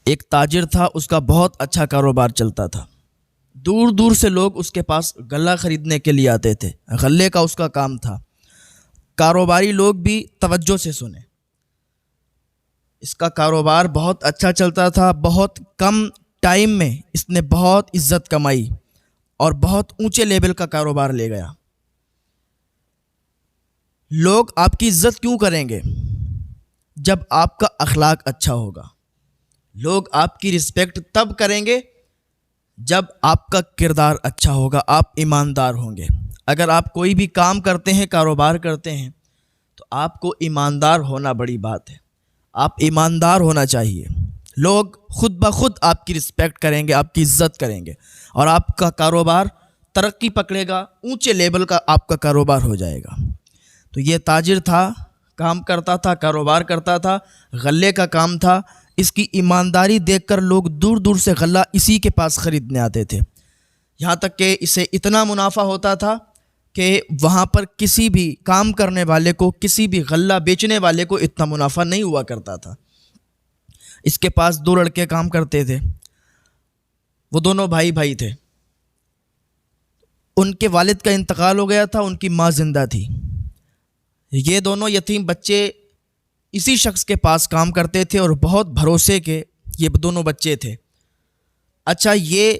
ایک تاجر تھا، اس کا بہت اچھا کاروبار چلتا تھا۔ دور دور سے لوگ اس کے پاس غلہ خریدنے کے لیے آتے تھے، غلے کا اس کا کام تھا۔ کاروباری لوگ بھی توجہ سے سنیں، اس کا کاروبار بہت اچھا چلتا تھا۔ بہت کم ٹائم میں اس نے بہت عزت کمائی اور بہت اونچے لیول کا کاروبار لے گیا۔ لوگ آپ کی عزت کیوں کریں گے؟ جب آپ کا اخلاق اچھا ہوگا۔ لوگ آپ کی رسپیکٹ تب کریں گے جب آپ کا کردار اچھا ہوگا، آپ ایماندار ہوں گے۔ اگر آپ کوئی بھی کام کرتے ہیں، کاروبار کرتے ہیں، تو آپ کو ایماندار ہونا بڑی بات ہے۔ آپ ایماندار ہونا چاہیے، لوگ خود بخود آپ کی رسپیکٹ کریں گے، آپ کی عزت کریں گے، اور آپ کا کاروبار ترقی پکڑے گا، اونچے لیول کا آپ کا کاروبار ہو جائے گا۔ تو یہ تاجر تھا، کام کرتا تھا، کاروبار کرتا تھا، غلے کا کام تھا۔ اس کی ایمانداری دیکھ کر لوگ دور دور سے غلہ اسی کے پاس خریدنے آتے تھے، یہاں تک کہ اسے اتنا منافع ہوتا تھا کہ وہاں پر کسی بھی کام کرنے والے کو، کسی بھی غلہ بیچنے والے کو اتنا منافع نہیں ہوا کرتا تھا۔ اس کے پاس دو لڑکے کام کرتے تھے، وہ دونوں بھائی تھے۔ ان کے والد کا انتقال ہو گیا تھا، ان کی ماں زندہ تھی۔ یہ دونوں یتیم بچے اسی شخص کے پاس کام کرتے تھے اور بہت بھروسے کے یہ دونوں بچے تھے۔ اچھا، یہ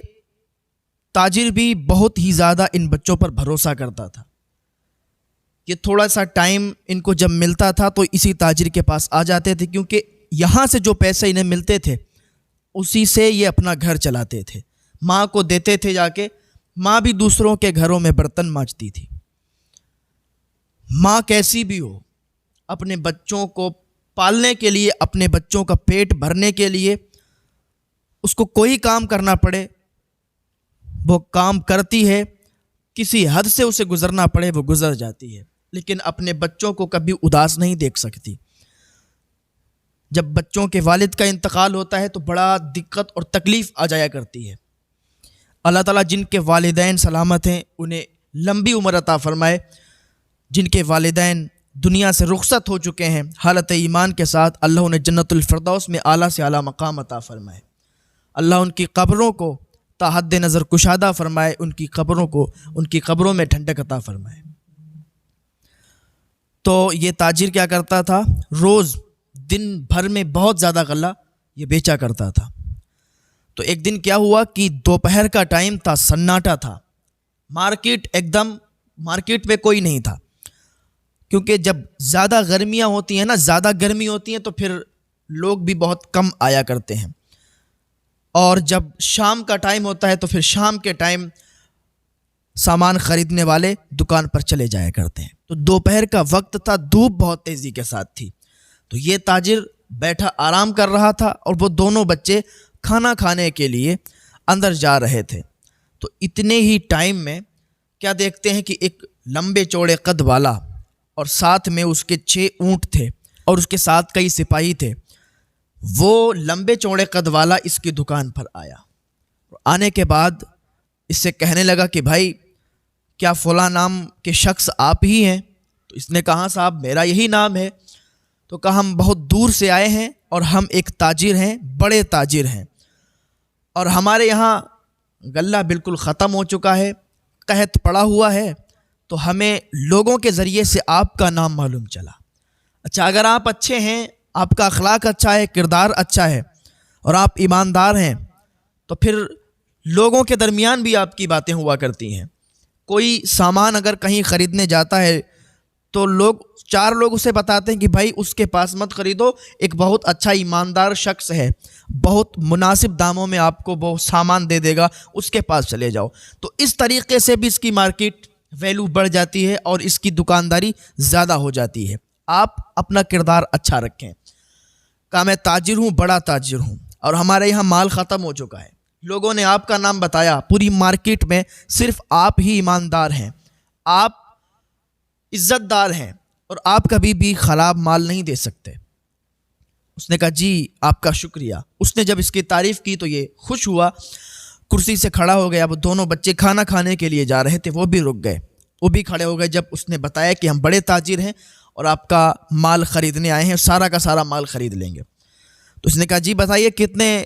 تاجر بھی بہت ہی زیادہ ان بچوں پر بھروسہ کرتا تھا۔ یہ تھوڑا سا ٹائم ان کو جب ملتا تھا تو اسی تاجر کے پاس آ جاتے تھے، کیونکہ یہاں سے جو پیسے انہیں ملتے تھے اسی سے یہ اپنا گھر چلاتے تھے، ماں کو دیتے تھے جا کے۔ ماں بھی دوسروں کے گھروں میں برتن مانجتی تھی۔ ماں کیسی بھی ہو، اپنے بچوں کو پالنے کے لیے، اپنے بچوں کا پیٹ بھرنے کے لیے اس کو کوئی کام کرنا پڑے وہ کام کرتی ہے، کسی حد سے اسے گزرنا پڑے وہ گزر جاتی ہے، لیکن اپنے بچوں کو کبھی اداس نہیں دیکھ سکتی۔ جب بچوں کے والد کا انتقال ہوتا ہے تو بڑا دقت اور تکلیف آ جایا کرتی ہے۔ اللہ تعالیٰ جن کے والدین سلامت ہیں انہیں لمبی عمر عطا فرمائے، جن کے والدین دنیا سے رخصت ہو چکے ہیں حالت ایمان کے ساتھ اللہ انہیں جنت الفردوس میں اعلیٰ سے اعلیٰ مقام عطا فرمائے۔ اللہ ان کی قبروں کو تا حد نظر کشادہ فرمائے، ان کی قبروں میں ٹھنڈک عطا فرمائے۔ تو یہ تاجر کیا کرتا تھا؟ روز دن بھر میں بہت زیادہ غلہ یہ بیچا کرتا تھا۔ تو ایک دن کیا ہوا کہ دوپہر کا ٹائم تھا، سناٹا تھا، مارکیٹ میں کوئی نہیں تھا، کیونکہ جب زیادہ گرمیاں ہوتی ہیں نا، زیادہ گرمی ہوتی ہیں تو پھر لوگ بھی بہت کم آیا کرتے ہیں، اور جب شام کا ٹائم ہوتا ہے تو پھر شام کے ٹائم سامان خریدنے والے دکان پر چلے جایا کرتے ہیں۔ تو دوپہر کا وقت تھا، دھوپ بہت تیزی کے ساتھ تھی، تو یہ تاجر بیٹھا آرام کر رہا تھا اور وہ دونوں بچے کھانا کھانے کے لیے اندر جا رہے تھے۔ تو اتنے ہی ٹائم میں کیا دیکھتے ہیں کہ ایک لمبے چوڑے قد والا اور ساتھ میں اس کے 6 اونٹ تھے اور اس کے ساتھ کئی سپاہی تھے۔ وہ لمبے چوڑے قد والا اس کی دکان پر آیا، آنے کے بعد اس سے کہنے لگا کہ بھائی کیا فلاں نام کے شخص آپ ہی ہیں؟ تو اس نے کہا صاحب میرا یہی نام ہے۔ تو کہا ہم بہت دور سے آئے ہیں اور ہم ایک تاجر ہیں، بڑے تاجر ہیں، اور ہمارے یہاں غلہ بالکل ختم ہو چکا ہے، قحط پڑا ہوا ہے، تو ہمیں لوگوں کے ذریعے سے آپ کا نام معلوم چلا۔ اچھا، اگر آپ اچھے ہیں، آپ کا اخلاق اچھا ہے، کردار اچھا ہے اور آپ ایماندار ہیں، تو پھر لوگوں کے درمیان بھی آپ کی باتیں ہوا کرتی ہیں۔ کوئی سامان اگر کہیں خریدنے جاتا ہے تو 4 لوگ اسے بتاتے ہیں کہ بھائی اس کے پاس مت خریدو، ایک بہت اچھا ایماندار شخص ہے، بہت مناسب داموں میں آپ کو وہ سامان دے دے گا، اس کے پاس چلے جاؤ۔ تو اس طریقے سے بھی اس کی مارکیٹ ویلیو بڑھ جاتی ہے اور اس کی دکانداری زیادہ ہو جاتی ہے۔ آپ اپنا کردار اچھا رکھیں۔ کہا میں تاجر ہوں، بڑا تاجر ہوں، اور ہمارے یہاں مال ختم ہو چکا ہے، لوگوں نے آپ کا نام بتایا، پوری مارکیٹ میں صرف آپ ہی ایماندار ہیں، آپ عزت دار ہیں، اور آپ کبھی بھی خراب مال نہیں دے سکتے۔ اس نے کہا جی آپ کا شکریہ۔ اس نے جب اس کی تعریف کی تو یہ خوش ہوا، کرسی سے کھڑا ہو گیا۔ وہ دونوں بچے کھانا کھانے کے لیے جا رہے تھے، وہ بھی رک گئے، وہ بھی کھڑے ہو گئے جب اس نے بتایا کہ ہم بڑے تاجر ہیں اور آپ کا مال خریدنے آئے ہیں، سارا کا سارا مال خرید لیں گے۔ تو اس نے کہا جی بتائیے کتنے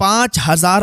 5,000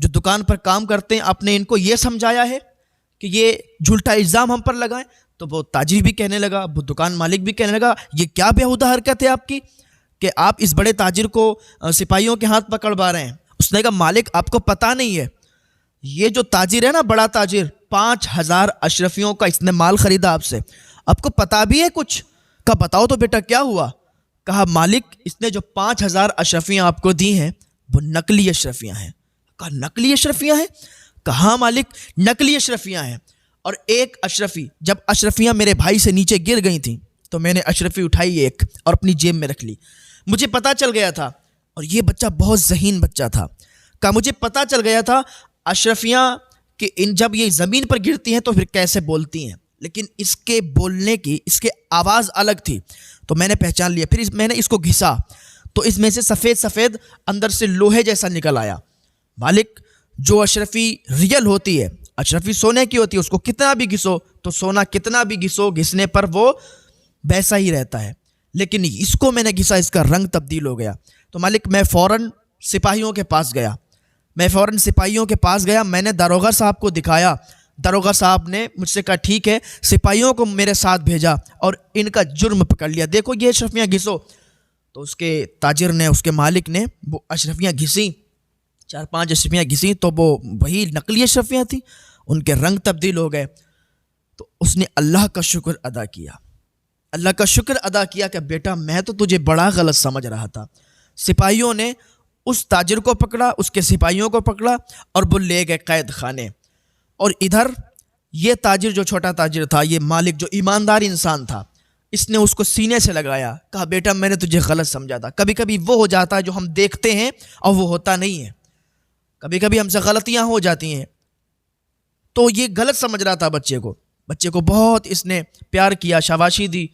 جو دکان پر کام کرتے ہیں آپ نے ان کو یہ سمجھایا ہے کہ یہ جھوٹا الزام ہم پر لگائیں؟ تو وہ تاجر بھی کہنے لگا، وہ دکان مالک بھی کہنے لگا یہ کیا بیہودہ حرکت ہے آپ کی کہ آپ اس بڑے تاجر کو سپاہیوں کے ہاتھ پکڑوا رہے ہیں۔ اس نے کہا مالک آپ کو پتہ نہیں ہے، یہ جو تاجر ہے نا، بڑا تاجر، 5000 اشرفیوں کا اس نے مال خریدا آپ سے، آپ کو پتہ بھی ہے کچھ؟ کہا بتاؤ تو بیٹا کیا ہوا؟ کہا مالک اس نے جو 5000 اشرفیاں آپ کو دی ہیں وہ نقلی اشرفیاں ہیں۔ کہا نقلی اشرفیاں ہیں؟ کہا مالک نقلی اشرفیاں ہیں، اور ایک اشرفی، جب اشرفیاں میرے بھائی سے نیچے گر گئی تھیں تو میں نے اشرفی اٹھائی ایک اور اپنی جیب میں رکھ لی، مجھے پتہ چل گیا تھا، اور یہ بچہ بہت ذہین بچہ تھا، کہا مجھے پتہ چل گیا تھا اشرفیاں کہ جب یہ زمین پر گرتی ہیں تو پھر کیسے بولتی ہیں، لیکن اس کے بولنے کی، اس کے آواز الگ تھی، تو میں نے پہچان لیا۔ پھر میں نے اس کو گھسا تو اس میں سے سفید سفید اندر سے لوہے جیسا نکل آیا۔ مالک جو اشرفی ریئل ہوتی ہے، اشرفی سونے کی ہوتی ہے، اس کو کتنا بھی گھسو تو سونا کتنا بھی گھسو، گھسنے پر وہ ویسا ہی رہتا ہے، لیکن اس کو میں نے گھسا، اس کا رنگ تبدیل ہو گیا۔ تو مالک میں فوراً سپاہیوں کے پاس گیا، میں نے داروغہ صاحب کو دکھایا، داروغہ صاحب نے مجھ سے کہا ٹھیک ہے، سپاہیوں کو میرے ساتھ بھیجا اور ان کا جرم پکڑ لیا، دیکھو یہ اشرفیاں گھسو۔ تو اس کے تاجر نے، اس کے مالک نے وہ اشرفیاں گھسیں، 4-5 اشرفیاں گھسیں تو وہ وہی نقلی اشرفیاں تھیں، ان کے رنگ تبدیل ہو گئے۔ تو اس نے اللہ کا شکر ادا کیا کہ بیٹا میں تو تجھے بڑا غلط سمجھ رہا تھا۔ سپاہیوں نے اس تاجر کو پکڑا، اس کے سپاہیوں کو پکڑا اور وہ لے گئے قید خانے، اور ادھر یہ تاجر جو چھوٹا تاجر تھا، یہ مالک جو ایماندار انسان تھا، اس نے اس کو سینے سے لگایا، کہا بیٹا میں نے تجھے غلط سمجھا تھا، کبھی کبھی وہ ہو جاتا ہے جو ہم دیکھتے ہیں اور وہ ہوتا نہیں ہے، کبھی کبھی ہم سے غلطیاں ہو جاتی ہیں۔ تو یہ غلط سمجھ رہا تھا بچے کو بہت اس نے پیار کیا، شاباشی دی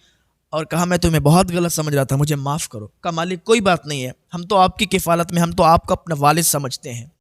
اور کہا میں تمہیں بہت غلط سمجھ رہا تھا، مجھے معاف کرو۔ کہا مالک کوئی بات نہیں ہے، ہم تو آپ کی کفالت میں، ہم تو آپ کو اپنا والد سمجھتے ہیں۔